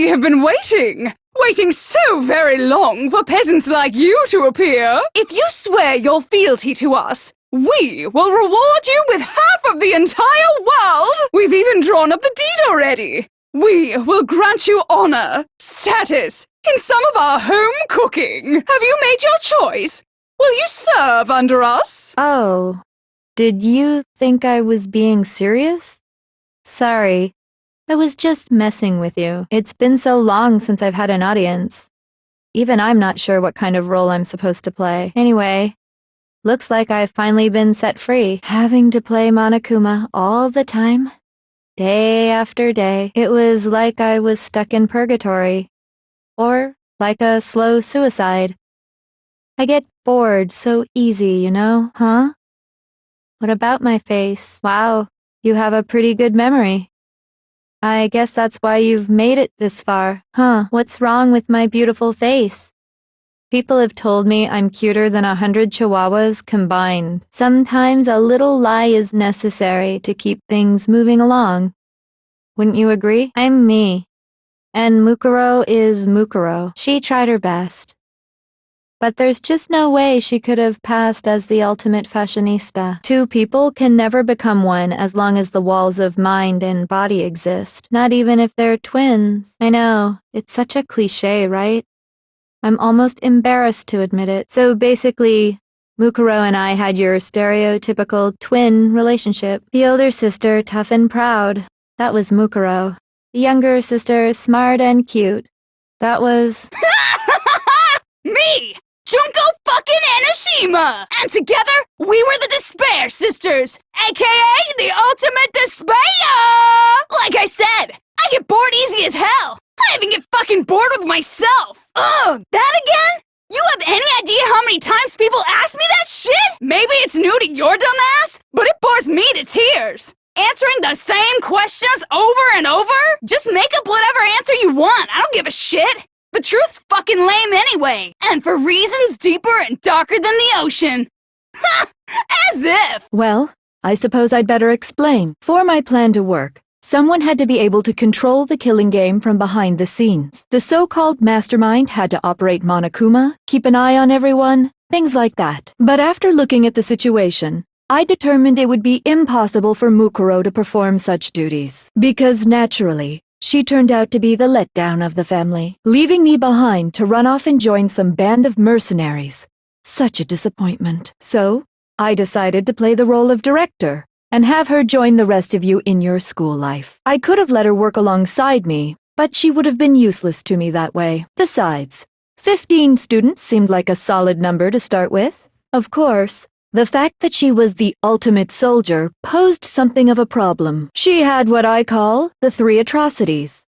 We have been waiting so very long for peasants like you to appear. If you swear your fealty to us, we will reward you with half of the entire world! We've even drawn up the deed already! We will grant you honor, status, in some of our home cooking. Have you made your choice? Will you serve under us? Oh, did you think I was being serious? Sorry, I was just messing with you. It's been so long since I've had an audience. Even I'm not sure what kind of role I'm supposed to play. Anyway, looks like I've finally been set free. Having to play Monokuma all the time, day after day. It was like I was stuck in purgatory. Or like a slow suicide. I get bored so easy, you know, huh? What about my face? Wow, you have a pretty good memory. I guess that's why you've made it this far. Huh, what's wrong with my beautiful face? People have told me I'm cuter than 100 chihuahuas combined. Sometimes a little lie is necessary to keep things moving along. Wouldn't you agree? I'm me. And Mukuro is Mukuro. She tried her best. But there's just no way she could have passed as the ultimate fashionista. Two people can never become one as long as the walls of mind and body exist, not even if they're twins. I know, it's such a cliché, right? I'm almost embarrassed to admit it. So basically, Mukuro and I had your stereotypical twin relationship. The older sister, tough and proud. That was Mukuro. The younger sister, smart and cute. That was... Me! Junko fucking Enoshima! And together, we were the Despair Sisters, aka the Ultimate Despair! Like I said, I get bored easy as hell! I even get fucking bored with myself! Ugh, that again? You have any idea how many times people ask me that shit? Maybe it's new to your dumb ass, but it bores me to tears. Answering the same questions over and over? Just make up whatever answer you want, I don't give a shit! The truth's fucking lame anyway, and for reasons deeper and darker than the ocean. Ha! As if! Well, I suppose I'd better explain. For my plan to work, someone had to be able to control the killing game from behind the scenes. The so-called Mastermind had to operate Monokuma, keep an eye on everyone, things like that. But after looking at the situation, I determined it would be impossible for Mukuro to perform such duties. Because naturally, she turned out to be the letdown of the family, leaving me behind to run off and join some band of mercenaries. Such a disappointment. So, I decided to play the role of director and have her join the rest of you in your school life. I could have let her work alongside me, but she would have been useless to me that way. Besides, 15 students seemed like a solid number to start with. Of course, the fact that she was the ultimate soldier posed something of a problem. She had what I call the three atrocities.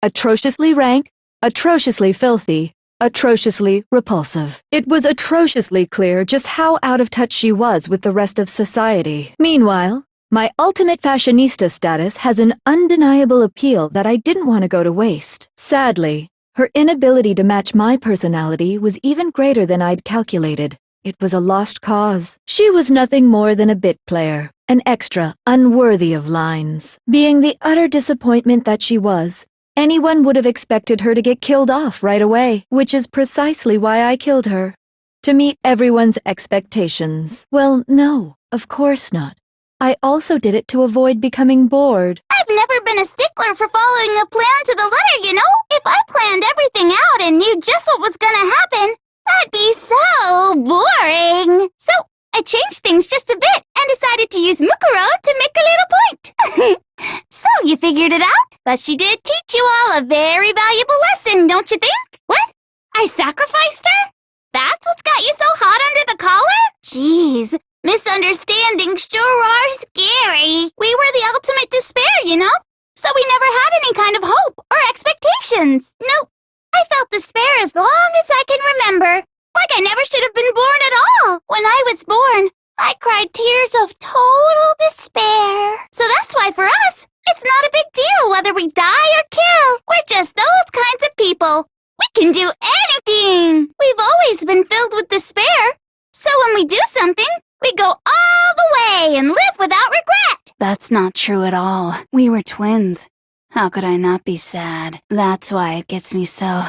Atrociously rank, atrociously filthy, atrociously repulsive. It was atrociously clear just how out of touch she was with the rest of society. Meanwhile, my ultimate fashionista status has an undeniable appeal that I didn't want to go to waste. Sadly, her inability to match my personality was even greater than I'd calculated. It was a lost cause. She was nothing more than a bit player, an extra unworthy of lines. Being the utter disappointment that she was, anyone would have expected her to get killed off right away, which is precisely why I killed her. To meet everyone's expectations. Well, no, of course not. I also did it to avoid becoming bored. I've never been a stickler for following a plan to the letter, you know? If I planned everything out and knew just what was gonna happen, that'd be so boring. So, I changed things just a bit and decided to use Mukuro to make a little point. So, you figured it out? But she did teach you all a very valuable lesson, don't you think? What? I sacrificed her? That's what's got you so hot under the collar? Jeez, misunderstandings sure are scary. We were the ultimate despair, you know? So we never had any kind of hope or expectations. Nope. I felt despair as long as I can remember. Like I never should have been born at all. When I was born, I cried tears of total despair. So that's why for us, it's not a big deal whether we die or kill. We're just those kinds of people. We can do anything. We've always been filled with despair. So when we do something, we go all the way and live without regret. That's not true at all. We were twins. How could I not be sad? That's why it gets me so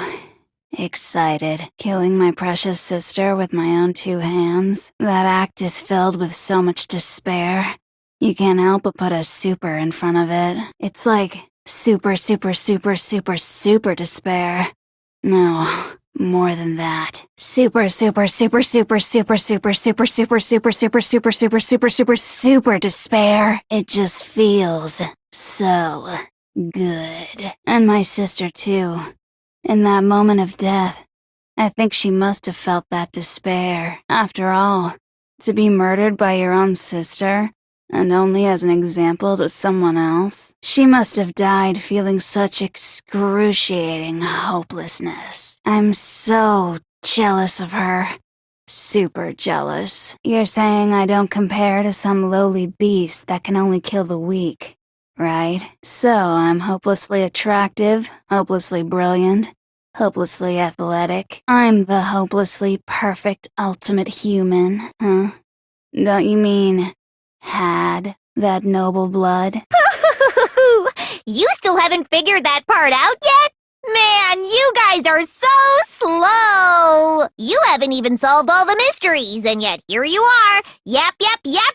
excited. Killing my precious sister with my own 2 hands. That act is filled with so much despair. You can't help but put a super in front of it. It's like super, super, super, super, super despair. No, more than that. Super, super, super, super, super, super, super, super, super, super, super, super, super, super, super despair. It just feels so good. And my sister too. In that moment of death, I think she must have felt that despair. After all, to be murdered by your own sister, and only as an example to someone else, she must have died feeling such excruciating hopelessness. I'm so jealous of her. Super jealous. You're saying I don't compare to some lowly beast that can only kill the weak, right? So I'm hopelessly attractive, hopelessly brilliant, hopelessly athletic. I'm the hopelessly perfect ultimate human, huh? Don't you mean had that noble blood? You still haven't figured that part out yet? Man, you guys are so slow! You haven't even solved all the mysteries, and yet here you are, yapping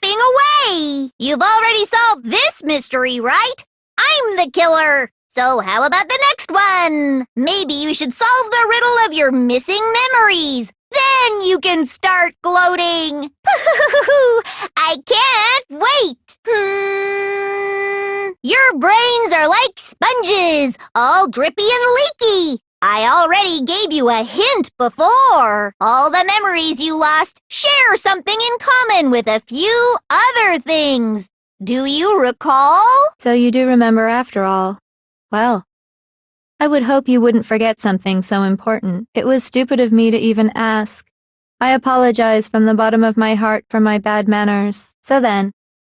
away! You've already solved this mystery, right? I'm the killer! So how about the next one? Maybe you should solve the riddle of your missing memories. Then you can start gloating. I can't wait. Your brains are like sponges, all drippy and leaky. I already gave you a hint before. All the memories you lost share something in common with a few other things. Do you recall? So you do remember after all. Well, I would hope you wouldn't forget something so important. It was stupid of me to even ask. I apologize from the bottom of my heart for my bad manners. So then,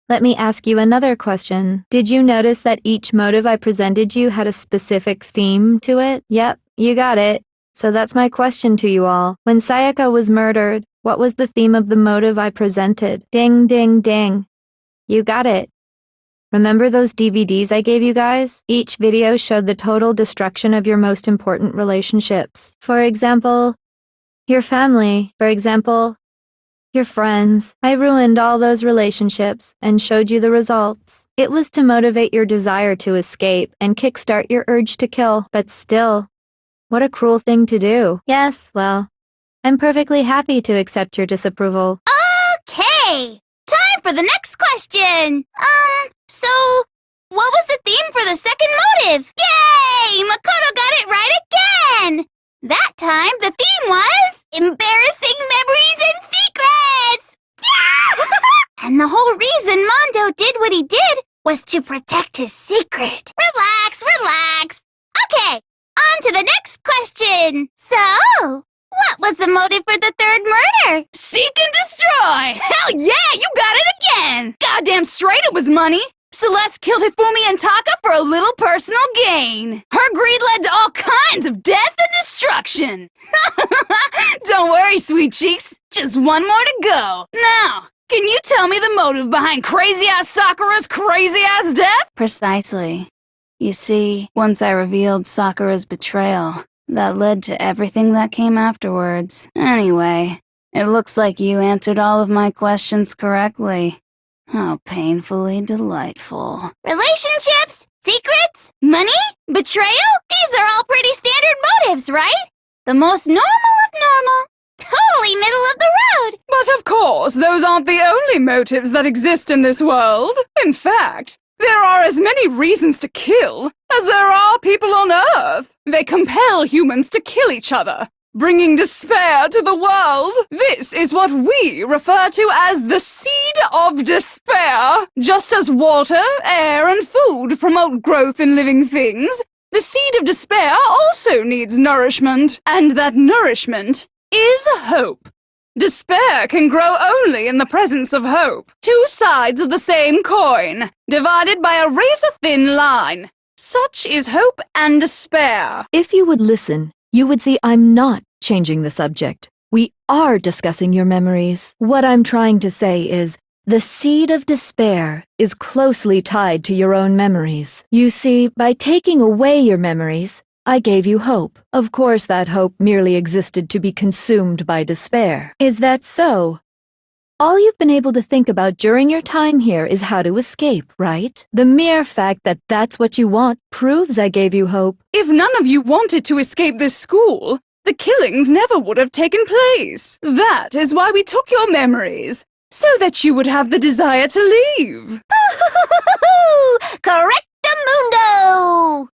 let me ask you another question. Did you notice that each motive I presented you had a specific theme to it? Yep, you got it. So that's my question to you all. When Sayaka was murdered, what was the theme of the motive I presented? Ding, ding, ding. You got it. Remember those DVDs I gave you guys? Each video showed the total destruction of your most important relationships. For example, your family. For example, your friends. I ruined all those relationships and showed you the results. It was to motivate your desire to escape and kickstart your urge to kill. But still, what a cruel thing to do. Yes, well, I'm perfectly happy to accept your disapproval. Okay! Time for the next question! So, what was the theme for the second motive? Yay! Makoto got it right again! That time, the theme was embarrassing memories and secrets! Yeah! And the whole reason Mondo did what he did was to protect his secret. Relax, relax. Okay, on to the next question. So, what was the motive for the third murder? Seek and destroy! Hell yeah, you got it again! Goddamn straight it was money! Celeste killed Hifumi and Taka for a little personal gain. Her greed led to all kinds of death and destruction. Don't worry, sweet cheeks. Just one more to go. Now, can you tell me the motive behind crazy-ass Sakura's crazy-ass death? Precisely. You see, once I revealed Sakura's betrayal, that led to everything that came afterwards. Anyway, it looks like you answered all of my questions correctly. How painfully delightful. Relationships? Secrets? Money? Betrayal? These are all pretty standard motives, right? The most normal of normal. Totally middle of the road. But of course, those aren't the only motives that exist in this world. In fact, there are as many reasons to kill as there are people on Earth. They compel humans to kill each other, bringing despair to the world. This is what we refer to as the seed of despair. Just as water, air, and food promote growth in living things, the seed of despair also needs nourishment, and that nourishment is hope. Despair can grow only in the presence of hope. Two sides of the same coin, divided by a razor-thin line. Such is hope and despair. If you would listen, you would see I'm not changing the subject. We are discussing your memories. What I'm trying to say is, The seed of despair is closely tied to your own memories. You see, by taking away your memories, I gave you hope. Of course, that hope merely existed to be consumed by despair. Is that so? All you've been able to think about during your time here is how to escape, right? The mere fact that that's what you want proves I gave you hope. If none of you wanted to escape this school, the killings never would have taken place. That is why we took your memories, so that you would have the desire to leave. Correctamundo!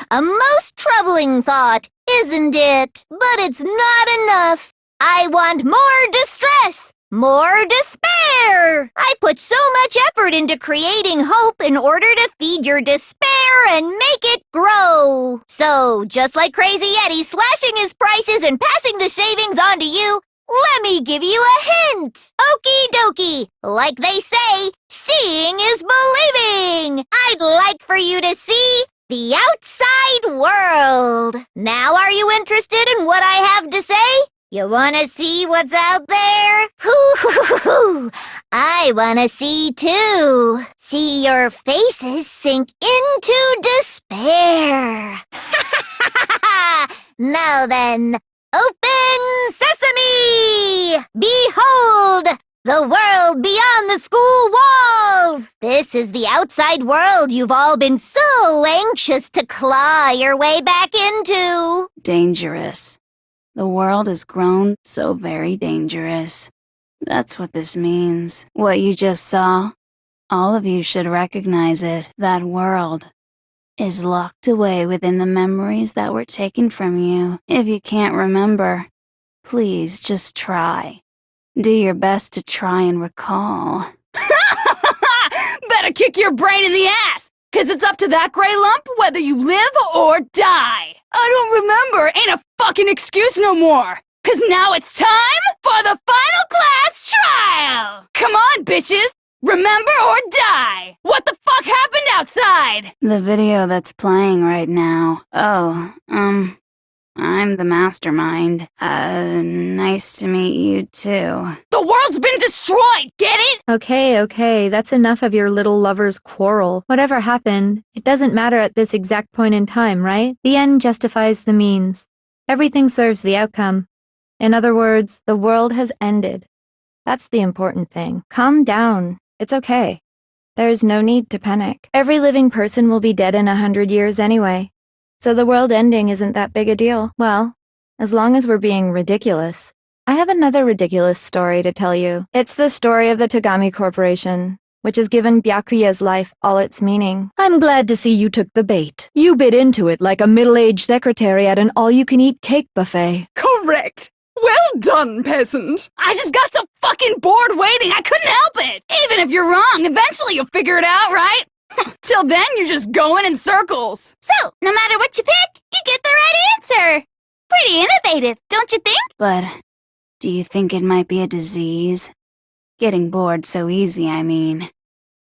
A most troubling thought, isn't it? But it's not enough. I want more distress, more despair. I put so much effort into creating hope in order to feed your despair and make it grow. So, just like Crazy Eddie slashing his prices and passing the savings on to you, let me give you a hint. Okie dokie. Like they say, seeing is believing. I'd like for you to see the outside world. Now are you interested in what I have to say? You wanna see what's out there? Hoo-hoo-hoo-hoo! I wanna see too. See your faces sink into despair. Now then, open sesame! Behold, the world beyond the school walls! This is the outside world you've all been so anxious to claw your way back into. Dangerous. The world has grown so very dangerous. That's what this means. What you just saw, all of you should recognize it. That world is locked away within the memories that were taken from you. If you can't remember, please just try. Do your best to try and recall. Better kick your brain in the ass, 'cause it's up to that gray lump whether you live or die. I don't remember ain't a fucking excuse no more, 'cause now it's time for the final class trial. Come on, bitches. Remember or die. What the fuck happened outside? The video that's playing right now. Oh, I'm the Mastermind. Nice to meet you too. The world's been destroyed, get it? Okay, that's enough of your little lover's quarrel. Whatever happened, it doesn't matter at this exact point in time, right? The end justifies the means. Everything serves the outcome. In other words, the world has ended. That's the important thing. Calm down. It's okay. There's no need to panic. Every living person will be dead in 100 years anyway. So the world ending isn't that big a deal. Well, as long as we're being ridiculous. I have another ridiculous story to tell you. It's the story of the Tagami Corporation, which has given Byakuya's life all its meaning. I'm glad to see you took the bait. You bit into it like a middle-aged secretary at an all-you-can-eat cake buffet. Correct. Well done, peasant. I just got so fucking bored waiting, I couldn't help it. Even if you're wrong, eventually you'll figure it out, right? Till then, you're just going in circles. So, no matter what you pick, you get the right answer. Pretty innovative, don't you think? But do you think it might be a disease? Getting bored so easy, I mean.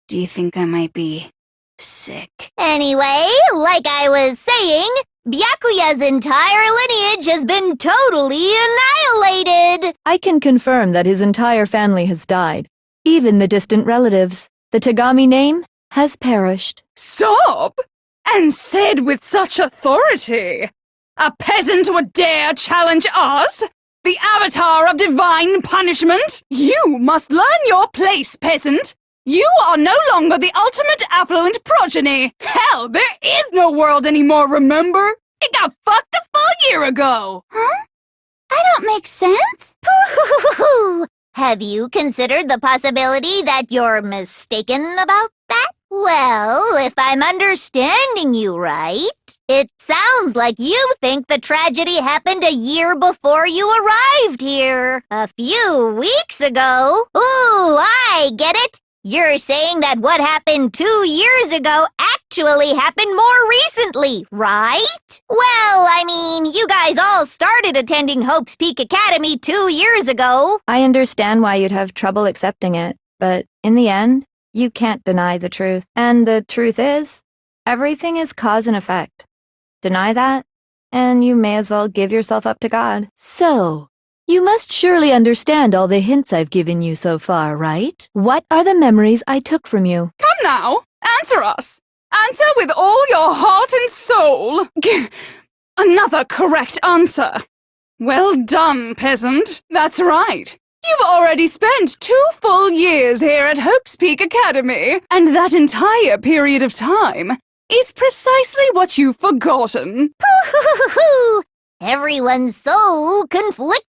Do you think I might be sick? Anyway, like I was saying, Byakuya's entire lineage has been totally annihilated. I can confirm that his entire family has died. Even the distant relatives. The Tagami name has perished. Stop! And said with such authority. A peasant would dare challenge us? The avatar of divine punishment? You must learn your place, peasant. You are no longer the ultimate affluent progeny. Hell, there is no world anymore, remember? It got fucked a full year ago. Huh? I don't make sense. Have you considered the possibility that you're mistaken about that? Well, if I'm understanding you right, it sounds like you think the tragedy happened a year before you arrived here. A few weeks ago. Ooh, I get it. You're saying that what happened 2 years ago actually happened more recently, right? Well, I mean, you guys all started attending Hope's Peak Academy 2 years ago. I understand why you'd have trouble accepting it, but in the end, you can't deny the truth. And the truth is, everything is cause and effect. Deny that, and you may as well give yourself up to God. So, You must surely understand all the hints I've given you so far, right? What are the memories I took from you? Come now, answer us. Answer with all your heart and soul. Another correct answer. Well done, peasant. That's right. You've already spent 2 full years here at Hope's Peak Academy, and that entire period of time is precisely what you've forgotten. Hoo-hoo-hoo-hoo! Everyone's so conflicted!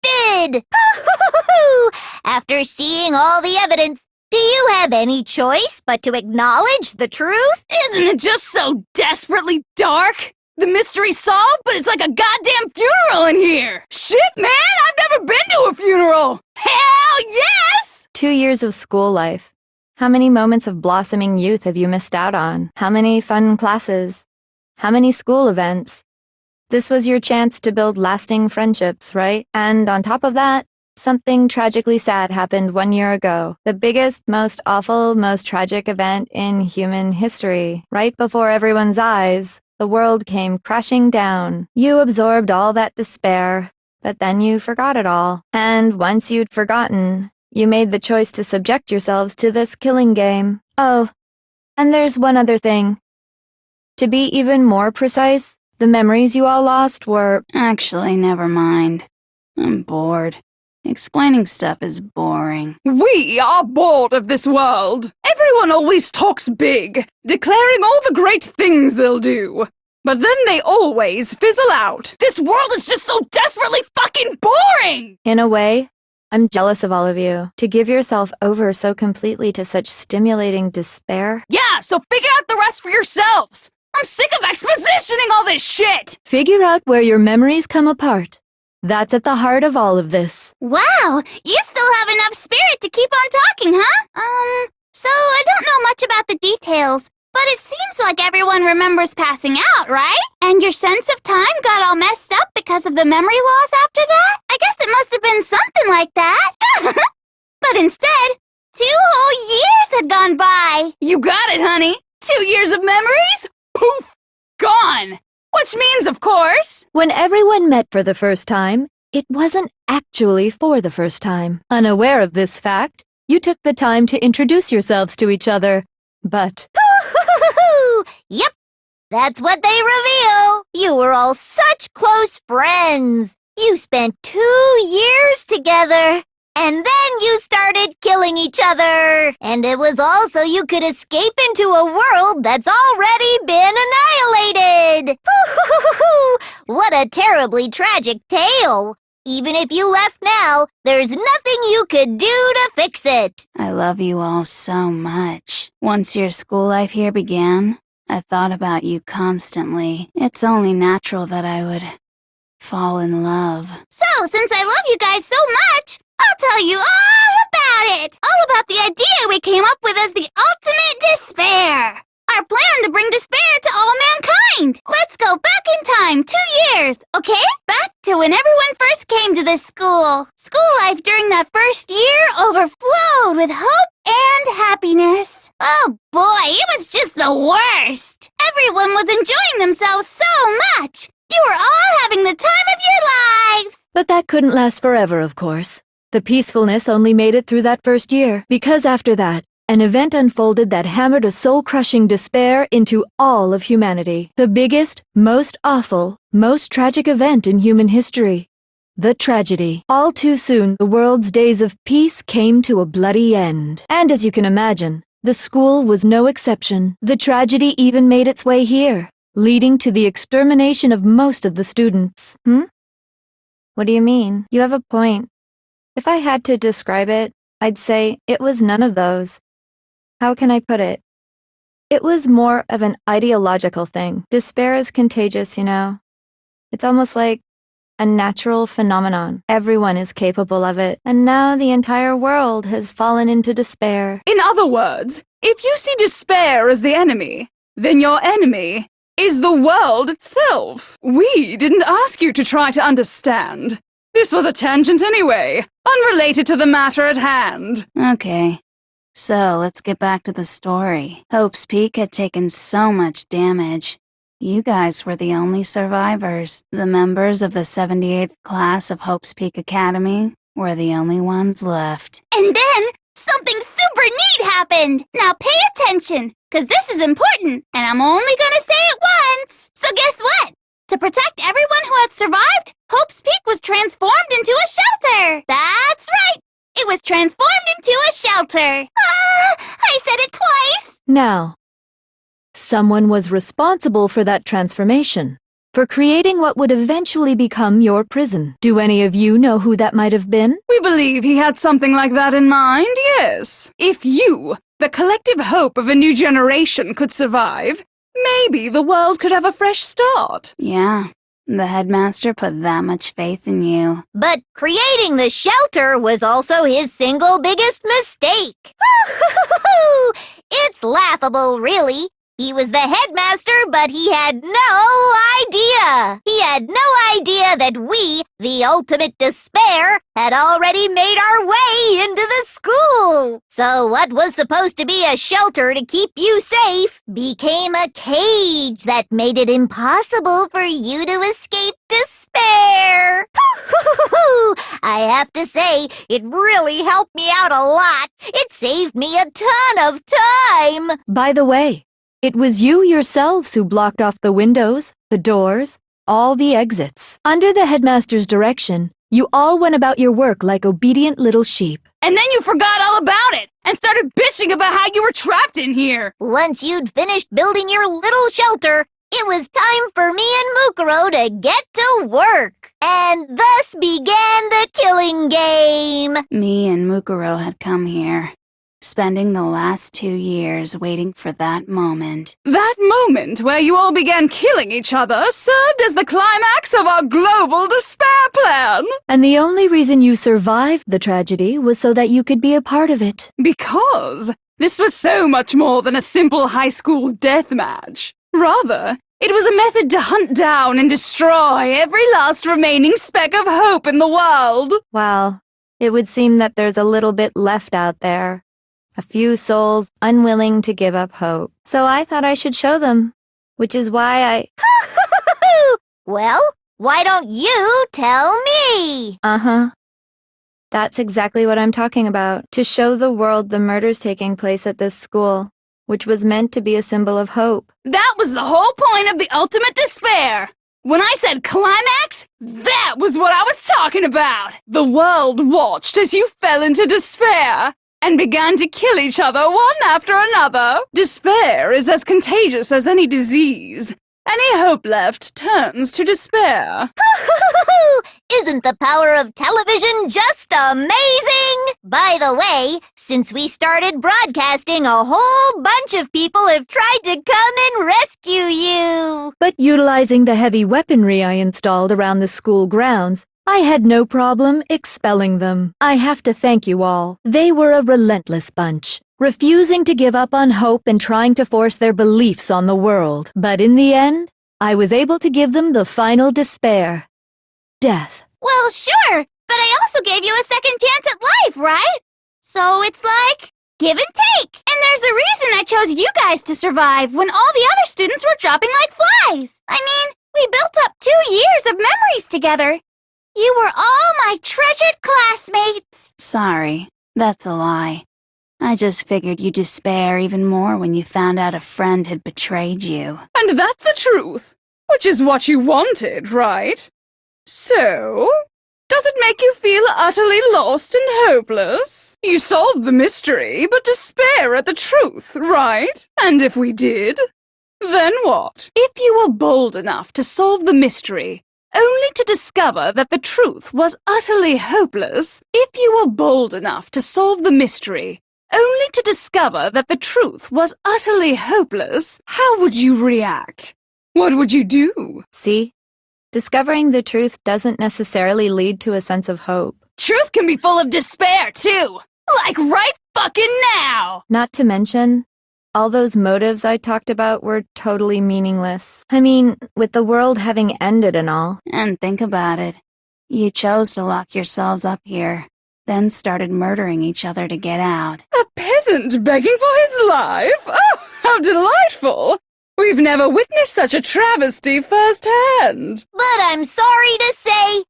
Hoo-hoo-hoo-hoo! After seeing all the evidence, do you have any choice but to acknowledge the truth? Isn't it just so desperately dark? The mystery's solved, but it's like a goddamn funeral in here! Shit, man! I've never been to a funeral! Hell yes! 2 years of school life. How many moments of blossoming youth have you missed out on? How many fun classes? How many school events? This was your chance to build lasting friendships, right? And on top of that, something tragically sad happened 1 year ago. The biggest, most awful, most tragic event in human history. Right before everyone's eyes, the world came crashing down. You absorbed all that despair, but then you forgot it all. And once you'd forgotten, you made the choice to subject yourselves to this killing game. Oh, and there's one other thing. To be even more precise, the memories you all lost were— Actually, never mind. I'm bored. Explaining stuff is boring. We are bored of this world. Everyone always talks big, declaring all the great things they'll do. But then they always fizzle out. This world is just so desperately fucking boring! In a way, I'm jealous of all of you. To give yourself over so completely to such stimulating despair. Yeah, so figure out the rest for yourselves! I'm sick of expositioning all this shit! Figure out where your memories come apart. That's at the heart of all of this. Wow, you still have enough spirit to keep on talking, huh? So I don't know much about the details, but it seems like everyone remembers passing out, right? And your sense of time got all messed up because of the memory loss after that? I guess it must have been something like that. But instead, 2 whole years had gone by. You got it, honey! 2 years of memories? Poof! Gone! Which means, of course— When everyone met for the first time, it wasn't actually for the first time. Unaware of this fact, you took the time to introduce yourselves to each other. But Hoo-hoo-hoo-hoo! Yep, that's what they reveal. You were all such close friends. You spent 2 years together. And then you started killing each other. And it was all so you could escape into a world that's already been annihilated. Hoo-hoo-hoo-hoo! What a terribly tragic tale. Even if you left now, there's nothing you could do to fix it. I love you all so much. Once your school life here began, I thought about you constantly. It's only natural that I would fall in love. So, since I love you guys so much, I'll tell you all about it! All about the idea we came up with as the ultimate despair! Our plan to bring despair to all mankind! Let's go back in time 2 years, okay? Back to when everyone first came to this school. School life during that first year overflowed with hope and happiness. Oh boy, it was just the worst! Everyone was enjoying themselves so much! You were all having the time of your lives! But that couldn't last forever, of course. The peacefulness only made it through that first year, because after that, an event unfolded that hammered a soul-crushing despair into all of humanity. The biggest, most awful, most tragic event in human history. The tragedy. All too soon, the world's days of peace came to a bloody end. And as you can imagine, the school was no exception. The tragedy even made its way here, leading to the extermination of most of the students. What do you mean? You have a point. If I had to describe it, I'd say it was none of those. How can I put it? It was more of an ideological thing. Despair is contagious, you know. It's almost like a natural phenomenon. Everyone is capable of it. And now the entire world has fallen into despair. In other words, if you see despair as the enemy, then your enemy is the world itself. We didn't ask you to try to understand. This was a tangent anyway, unrelated to the matter at hand. Okay, so let's get back to the story. Hope's Peak had taken so much damage. You guys were the only survivors. The members of the 78th class of Hope's Peak Academy were the only ones left. And then something super neat happened. Now pay attention, because this is important, and I'm only gonna say it once. So guess what? To protect everyone who had survived, Hope's Peak was transformed into a shelter. That's right. It was transformed into a shelter. I said it twice. Now, someone was responsible for that transformation, for creating what would eventually become your prison. Do any of you know who that might have been? We believe he had something like that in mind, yes. If you, the collective hope of a new generation, could survive, maybe the world could have a fresh start. Yeah, the headmaster put that much faith in you. But creating the shelter was also his single biggest mistake. It's laughable, really. He was the headmaster, but he had no idea. He had no idea that we, the ultimate despair, had already made our way into the school. So what was supposed to be a shelter to keep you safe became a cage that made it impossible for you to escape despair. I have to say, it really helped me out a lot. It saved me a ton of time. By the way, it was you yourselves who blocked off the windows, the doors, all the exits. Under the headmaster's direction, you all went about your work like obedient little sheep. And then you forgot all about it and started bitching about how you were trapped in here. Once you'd finished building your little shelter, it was time for me and Mukuro to get to work. And thus began the killing game. Me and Mukuro had come here, spending the last 2 years waiting for that moment. That moment where you all began killing each other served as the climax of our global despair plan. And the only reason you survived the tragedy was so that you could be a part of it. Because this was so much more than a simple high school death match. Rather, it was a method to hunt down and destroy every last remaining speck of hope in the world. Well, it would seem that there's a little bit left out there. A few souls unwilling to give up hope. So I thought I should show them, which is why I... Well, why don't you tell me? Uh-huh. That's exactly what I'm talking about. To show the world the murders taking place at this school, which was meant to be a symbol of hope. That was the whole point of the ultimate despair. When I said climax, that was what I was talking about. The world watched as you fell into despair and began to kill each other one after another. Despair is as contagious as any disease. Any hope left turns to despair. Isn't the power of television just amazing? By the way, since we started broadcasting, a whole bunch of people have tried to come and rescue you. But utilizing the heavy weaponry I installed around the school grounds, I had no problem expelling them. I have to thank you all. They were a relentless bunch, refusing to give up on hope and trying to force their beliefs on the world. But in the end, I was able to give them the final despair. Death. Well, sure, but I also gave you a second chance at life, right? So it's like, give and take. And there's a reason I chose you guys to survive when all the other students were dropping like flies. I mean, we built up 2 years of memories together. You were all my treasured classmates. Sorry, that's a lie. I just figured you'd despair even more when you found out a friend had betrayed you. And that's the truth, which is what you wanted, right? So, does it make you feel utterly lost and hopeless? You solved the mystery, but despair at the truth, right? And if we did, then what? If you were bold enough to solve the mystery, only to discover that the truth was utterly hopeless, if you were bold enough to solve the mystery, only to discover that the truth was utterly hopeless, how would you react? What would you do? See? Discovering the truth doesn't necessarily lead to a sense of hope. Truth can be full of despair, too. Like right fucking now! Not to mention, all those motives I talked about were totally meaningless. I mean, with the world having ended and all. And think about it. You chose to lock yourselves up here, then started murdering each other to get out. A peasant begging for his life? Oh, how delightful! We've never witnessed such a travesty firsthand. But I'm sorry to say,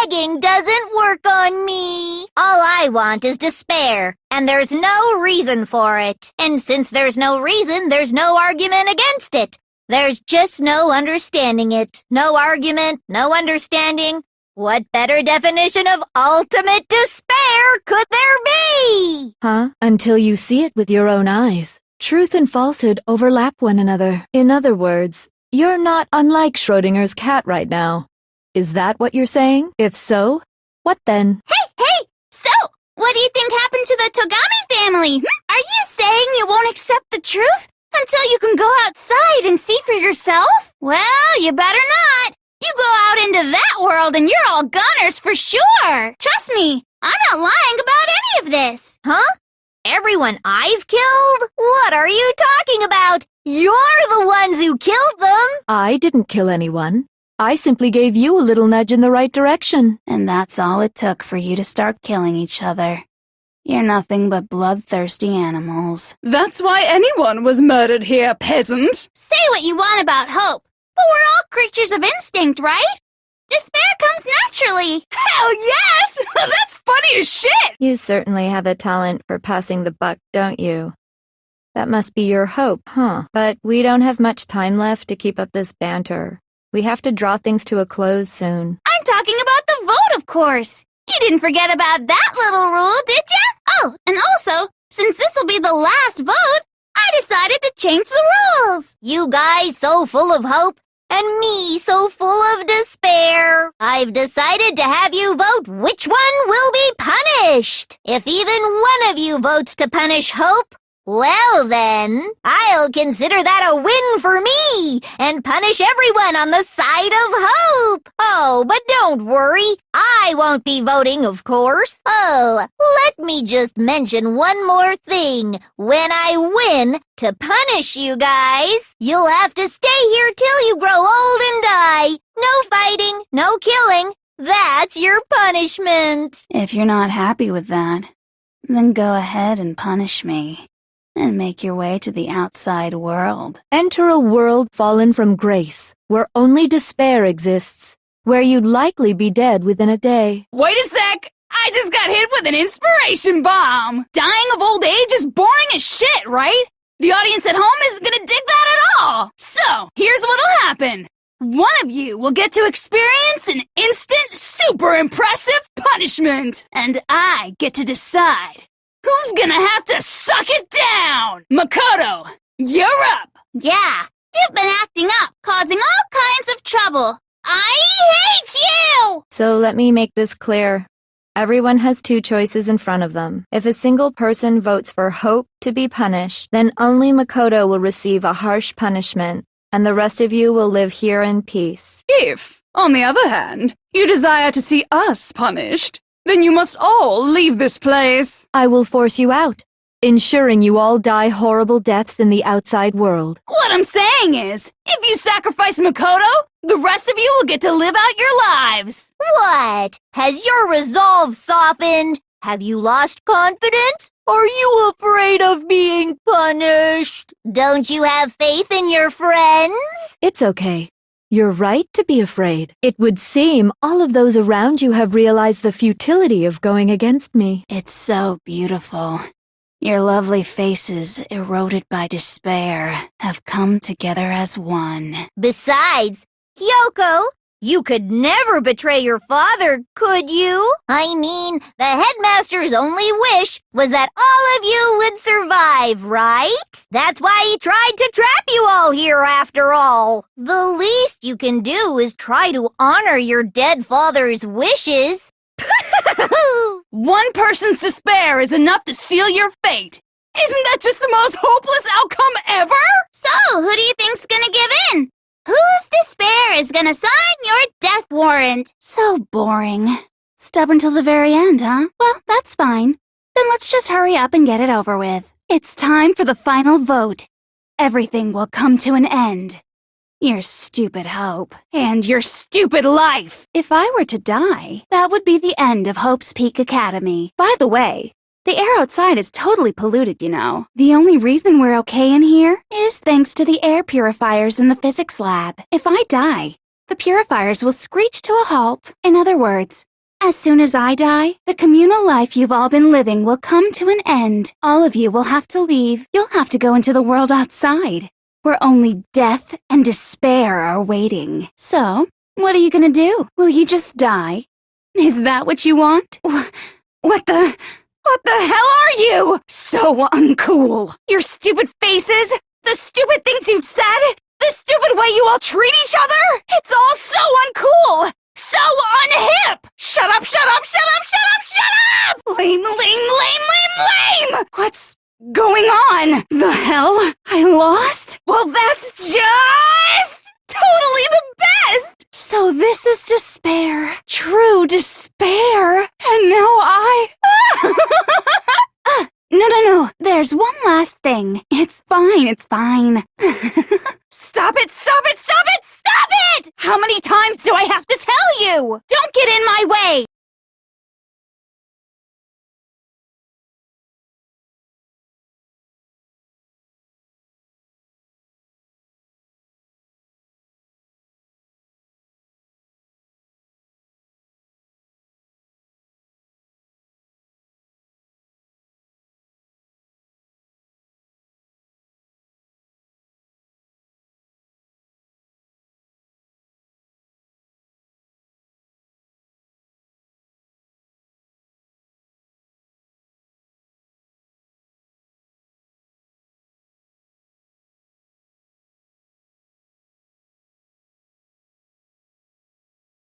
begging doesn't work on me. All I want is despair, and there's no reason for it. And since there's no reason, there's no argument against it. There's just no understanding it. No argument, no understanding. What better definition of ultimate despair could there be? Huh? Until you see it with your own eyes. Truth and falsehood overlap one another. In other words, you're not unlike Schrodinger's cat right now. Is that what you're saying? If so, what then? Hey! So, what do you think happened to the Togami family? Are you saying you won't accept the truth until you can go outside and see for yourself? Well, you better not. You go out into that world and you're all gunners for sure. Trust me, I'm not lying about any of this. Huh? Everyone I've killed? What are you talking about? You're the ones who killed them! I didn't kill anyone. I simply gave you a little nudge in the right direction. And that's all it took for you to start killing each other. You're nothing but bloodthirsty animals. That's why anyone was murdered here, peasant. Say what you want about hope, but we're all creatures of instinct, right? Despair comes naturally. Hell yes! That's funny as shit! You certainly have a talent for passing the buck, don't you? That must be your hope, huh? But we don't have much time left to keep up this banter. We have to draw things to a close soon. I'm talking about the vote, of course. You didn't forget about that little rule, did ya? Oh, and also, since this will be the last vote, I decided to change the rules. You guys so full of hope, and me so full of despair. I've decided to have you vote which one will be punished. If even one of you votes to punish hope, well then, I'll consider that a win for me and punish everyone on the side of hope. Oh, but don't worry, I won't be voting, of course. Oh, let me just mention one more thing. When I win, to punish you guys, you'll have to stay here till you grow old and die. No fighting, no killing. That's your punishment. If you're not happy with that, then go ahead and punish me. And make your way to the outside world. Enter a world fallen from grace, where only despair exists, where you'd likely be dead within a day. Wait a sec! I just got hit with an inspiration bomb! Dying of old age is boring as shit, right? The audience at home isn't gonna dig that at all! So, here's what'll happen. One of you will get to experience an instant, super impressive punishment. And I get to decide who's gonna have to suck it down? Makoto, you're up! Yeah, you've been acting up, causing all kinds of trouble. I hate you! So let me make this clear. Everyone has two choices in front of them. If a single person votes for Hope to be punished, then only Makoto will receive a harsh punishment, and the rest of you will live here in peace. If, on the other hand, you desire to see us punished, then you must all leave this place. I will force you out, ensuring you all die horrible deaths in the outside world. What I'm saying is, if you sacrifice Makoto, the rest of you will get to live out your lives. What? Has your resolve softened? Have you lost confidence? Are you afraid of being punished? Don't you have faith in your friends? It's okay. You're right to be afraid. It would seem all of those around you have realized the futility of going against me. It's so beautiful. Your lovely faces, eroded by despair, have come together as one. Besides, Kyoko, you could never betray your father, could you? I mean, the headmaster's only wish was that all of you would survive, right? That's why he tried to trap you all here after all. The least you can do is try to honor your dead father's wishes. One person's despair is enough to seal your fate. Isn't that just the most hopeless outcome ever? So, who do you think's gonna give in? Whose despair is gonna sign your death warrant? So boring. Stubborn till the very end, huh? Well, that's fine. Then let's just hurry up and get it over with. It's time for the final vote. Everything will come to an end. Your stupid hope. And your stupid life. If I were to die, that would be the end of Hope's Peak Academy. By the way, the air outside is totally polluted, you know. The only reason we're okay in here is thanks to the air purifiers in the physics lab. If I die, the purifiers will screech to a halt. In other words, as soon as I die, the communal life you've all been living will come to an end. All of you will have to leave. You'll have to go into the world outside, where only death and despair are waiting. So, what are you gonna do? Will you just die? Is that what you want? What the hell are you? So uncool. Your stupid faces, the stupid things you've said, the stupid way you all treat each other. It's all so uncool. So unhip. Shut up, shut up, shut up, shut up, shut up. Lame, lame, lame, lame, lame. What's going on? The hell? I lost? Well, that's just totally the best! So this is despair. True despair. And now I... No. There's one last thing. It's fine, it's fine. Stop it, stop it, stop it, stop it! How many times do I have to tell you? Don't get in my way!